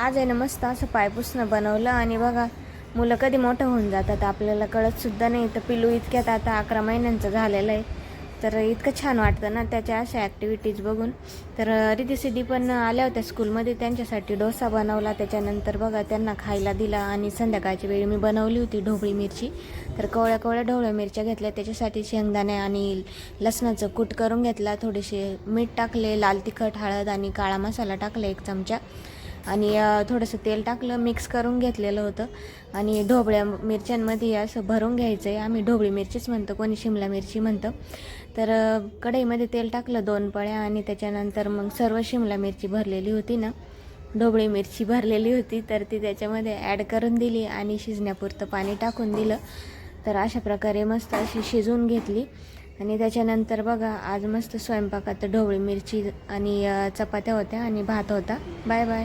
आज आहे ना मस्त असं पायपुसणं बनवलं आणि बघा मुलं कधी मोठं होऊन जातात आपल्याला कळतसुद्धा नाही. तर पिलू इतक्यात आता 11 महिन्यांचं झालेलं आहे. तर इतकं छान वाटतं ना त्याच्या अशा ॲक्टिव्हिटीज बघून. तर रिद्धी-सिद्धी पण आल्या होत्या स्कूलमध्ये, त्यांच्यासाठी डोसा बनवला. त्याच्यानंतर बघा त्यांना खायला दिला आणि संध्याकाळची वेळी मी बनवली होती ढोबळी मिरची. तर कवळ्या कवळ्या ढोबळ्या मिरच्या घेतल्या, त्याच्यासाठी शेंगदाणे आणि लसणाचं कूट करून घेतला. थोडेसे मीठ टाकले, लाल तिखट, हळद आणि काळा मसाला टाकला 1 चमचा आणि थोडंसं तेल टाकलं, मिक्स करून घेतलेलं होतं. आणि ढोबळ्या मिरच्यांमध्ये असं भरून घ्यायचं आहे. आम्ही ढोबळी मिरचीच म्हणतो, कोणी शिमला मिरची म्हणतं. तर कढईमध्ये तेल टाकलं 2 पळ्या आणि त्याच्यानंतर मग सर्व शिमला मिरची भरलेली होती ना, ढोबळी मिरची भरलेली होती, तर ती त्याच्यामध्ये ॲड करून दिली आणि शिजण्यापुरतं पाणी टाकून दिलं. तर अशा प्रकारे मस्त अशी शिजवून घेतली. आणि त्याच्यानंतर बघा आज मस्त स्वयंपाकात ढोबळी मिरची आणि चपात्या होत्या आणि भात होता. Bye bye.